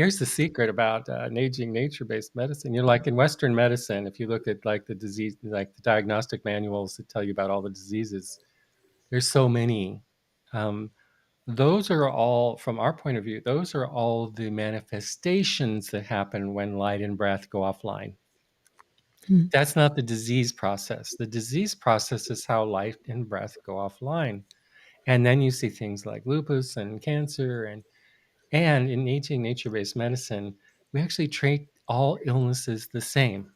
here's the secret about Neijing nature-based medicine. You know, like in Western medicine, if you look at like the disease, like the diagnostic manuals that tell you about all the diseases, there's so many. Um, those are all, from our point of view, those are all the manifestations that happen when light and breath go offline. Hmm. That's not the disease process. The disease process is how light and breath go offline. And then you see things like lupus and cancer and in aging nature-based medicine, we actually treat all illnesses the same,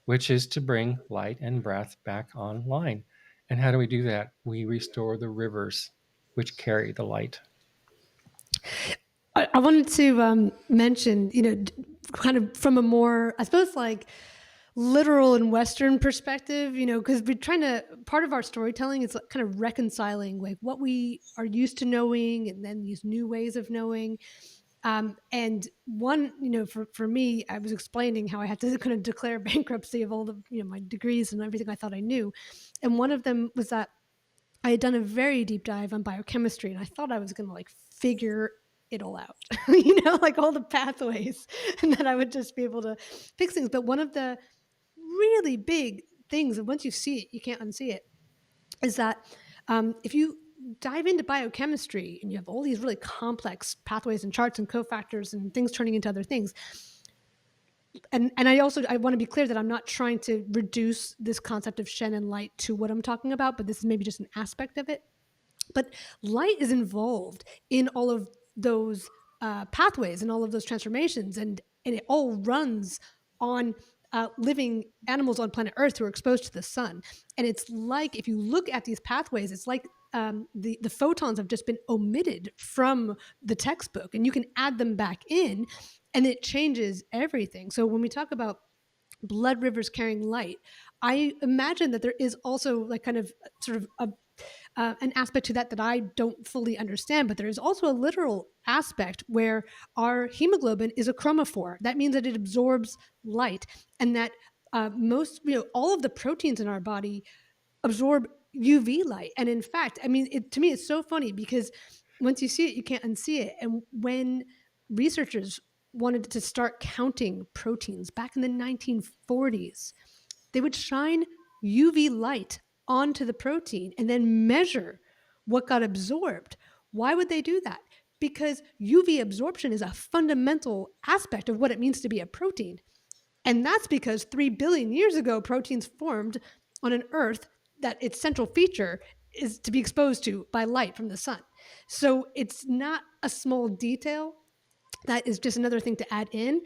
which is to bring light and breath back online. And how do we do that? We restore the rivers which carry the light. I wanted to mention, kind of from a more, I suppose, like literal and Western perspective, because we're trying to, part of our storytelling is like kind of reconciling like what we are used to knowing and then these new ways of knowing. And one, for me, I was explaining how I had to kind of declare bankruptcy of all the, my degrees and everything I thought I knew. And one of them was that I had done a very deep dive on biochemistry and I thought I was going to like figure it all out, like all the pathways and that I would just be able to fix things. But one of the really big things, and once you see it, you can't unsee it, is that if you dive into biochemistry and you have all these really complex pathways and charts and cofactors and things turning into other things, and I want to be clear that I'm not trying to reduce this concept of Shen and light to what I'm talking about, but this is maybe just an aspect of it. But light is involved in all of those pathways and all of those transformations, and it all runs on living animals on planet Earth who are exposed to the sun. And it's like if you look at these pathways, it's like the photons have just been omitted from the textbook, and you can add them back in, and it changes everything. So when we talk about blood rivers carrying light, I imagine that there is also like kind of sort of an aspect to that that I don't fully understand, but there is also a literal aspect where our hemoglobin is a chromophore. That means that it absorbs light, and that all of the proteins in our body absorb UV light. And in fact, I mean, to me, it's so funny because once you see it, you can't unsee it. And when researchers wanted to start counting proteins back in the 1940s, they would shine UV light onto the protein and then measure what got absorbed. Why would they do that? Because UV absorption is a fundamental aspect of what it means to be a protein. And that's because 3 billion years ago, proteins formed on an Earth that its central feature is to be exposed to by light from the sun. So it's not a small detail, that is just another thing to add in.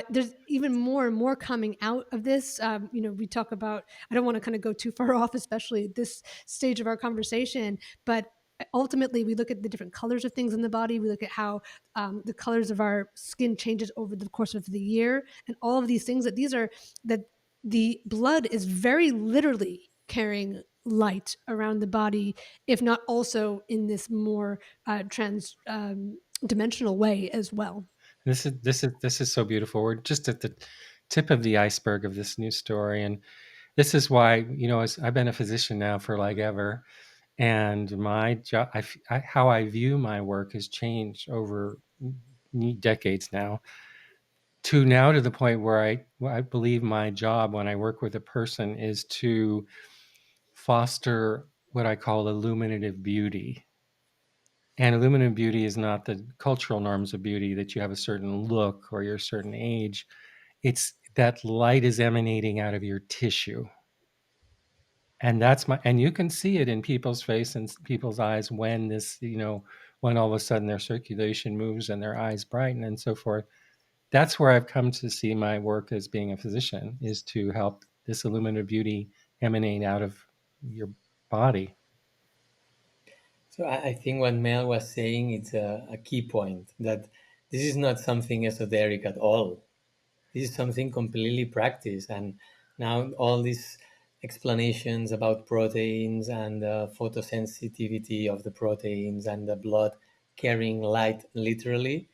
There's even more and more coming out of this. We talk about, I don't want to kind of go too far off, especially at this stage of our conversation, but ultimately we look at the different colors of things in the body. We look at how the colors of our skin changes over the course of the year, and all of these things that the blood is very literally carrying light around the body, if not also in this more trans dimensional way as well. This is so beautiful. We're just at the tip of the iceberg of this new story, and this is why, as I've been a physician now for like ever, and my job, how I view my work has changed over decades now, to the point where I believe my job when I work with a person is to foster what I call illuminative beauty. And illuminative beauty is not the cultural norms of beauty that you have a certain look or you're a certain age. It's that light is emanating out of your tissue. And and you can see it in people's face and people's eyes when this, when all of a sudden their circulation moves and their eyes brighten and so forth. That's where I've come to see my work as being a physician, is to help this illuminative beauty emanate out of your body. So I think what Mel was saying is a key point, that this is not something esoteric at all. This is something completely practiced. And now all these explanations about proteins and the photosensitivity of the proteins and the blood carrying light literally,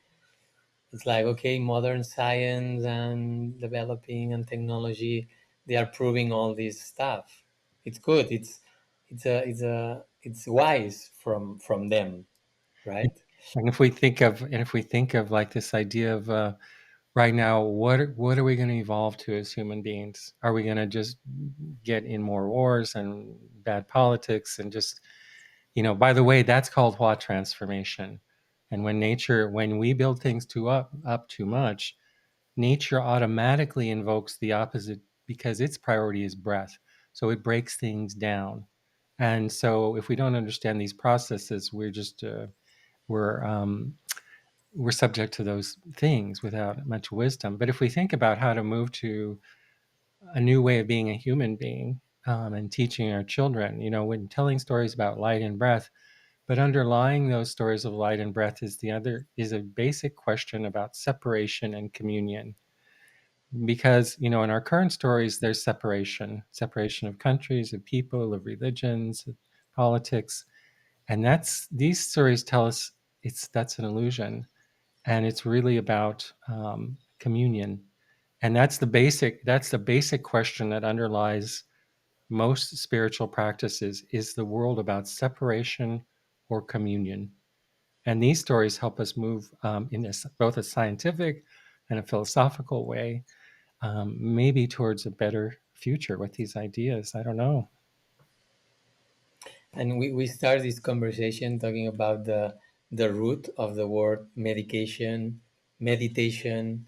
it's like, okay, modern science and developing and technology, they are proving all this stuff. It's good. It's wise from them, right? And if we think of like this idea of right now, what are we going to evolve to as human beings? Are we going to just get in more wars and bad politics and just, by the way, that's called what transformation. And when we build things up too much, nature automatically invokes the opposite because its priority is breath. So it breaks things down. And so if we don't understand these processes, we're we're subject to those things without much wisdom. But if we think about how to move to a new way of being a human being, and teaching our children, when telling stories about light and breath, but underlying those stories of light and breath is a basic question about separation and communion. Because in our current stories, there's separation of countries, of people, of religions, of politics, and these stories tell us that's an illusion, and it's really about communion. And that's the basic question that underlies most spiritual practices: is the world about separation or communion? And these stories help us move in both a scientific and a philosophical way, maybe towards a better future with these ideas. I don't know. And we start this conversation talking about the root of the word medication, meditation,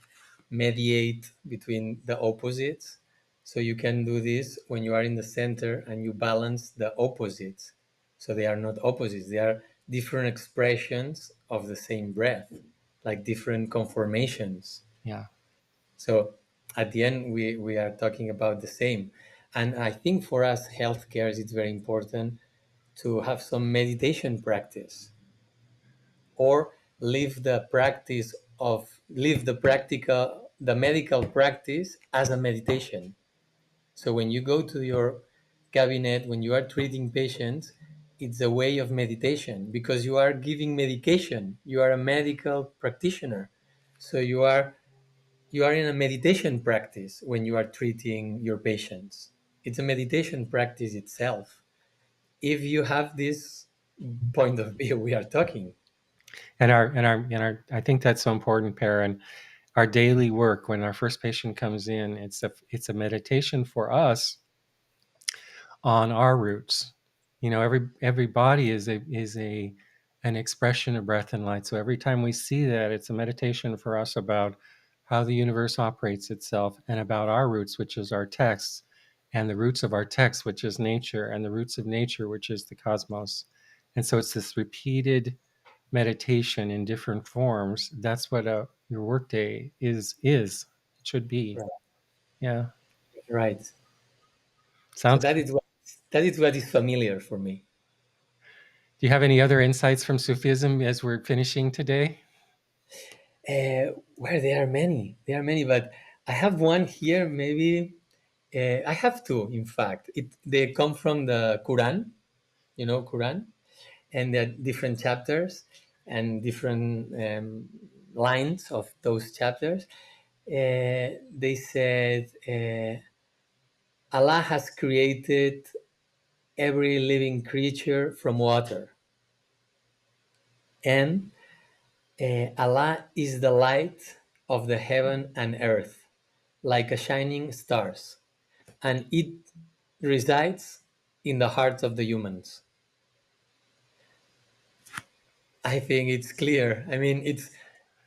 mediate between the opposites. So you can do this when you are in the center and you balance the opposites. So they are not opposites, they are different expressions of the same breath, like different conformations. Yeah. So at the end, we are talking about the same. And I think for us, healthcare is very important to have some meditation practice, or live the medical practice as a meditation. So when you go to your cabinet, when you are treating patients, it's a way of meditation because you are giving medication. You are a medical practitioner. So you are in a meditation practice when you are treating your patients. It's a meditation practice itself. If you have this point of view we are talking. I think that's so important, Pere. And our daily work, when our first patient comes in, it's a meditation for us on our roots. Every body is a an expression of breath and light. So every time we see that, it's a meditation for us about how the universe operates itself, and about our roots, which is our texts, and the roots of our text, which is nature, and the roots of nature, which is the cosmos. And so it's this repeated meditation in different forms. That's what your workday is. It should be. Right. Yeah. Right. So Sounds good. that is what is familiar for me. Do you have any other insights from Sufism as we're finishing today? Where there are many, but I have one here. Maybe I have two. In fact, they come from the Quran. Quran, and there are different chapters and different lines of those chapters. They said Allah has created every living creature from water, and Allah is the light of the heaven and earth, like a shining stars, and it resides in the hearts of the humans. I think it's clear. I mean, it's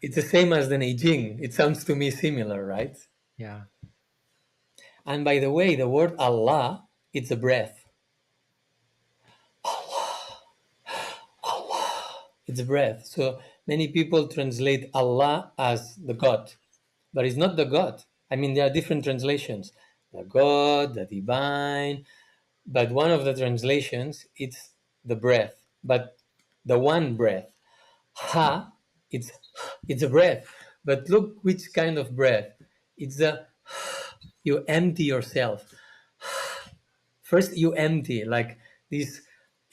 the same as the Neijing. It sounds to me similar, right? Yeah. And by the way, the word Allah, it's a breath. It's breath. So many people translate Allah as the God, but it's not the God. I mean, there are different translations: the God, the divine. But one of the translations, it's the breath, but the one breath. Ha, it's a breath. But look which kind of breath. It's a you empty yourself. First you empty, like this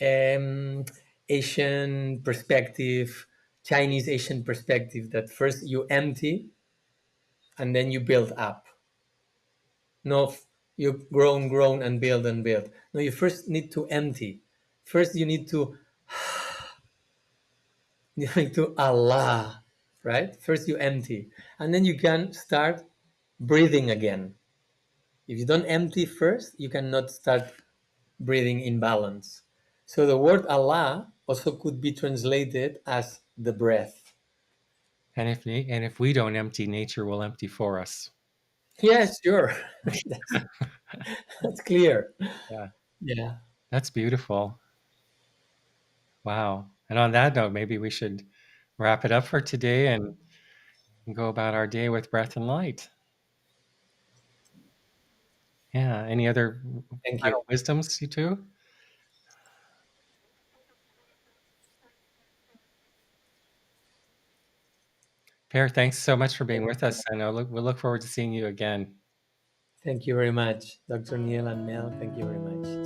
um, Asian perspective, Chinese Asian perspective, that first you empty and then you build up. No, you grown and build and build. No, you first need to empty. First you need to you need to Allah, right? First you empty, and then you can start breathing again. If you don't empty first, you cannot start breathing in balance. So the word Allah also could be translated as the breath. And if we don't empty, nature will empty for us. Yes, sure. that's, that's clear. Yeah, Yeah. that's beautiful. Wow. And on that note, maybe we should wrap it up for today and go about our day with breath and light. Yeah. Any other Thank you. final wisdoms, you two? Pear, thanks so much for being with us. And we'll look forward to seeing you again. Thank you very much, Dr. Neal and Mel. Thank you very much.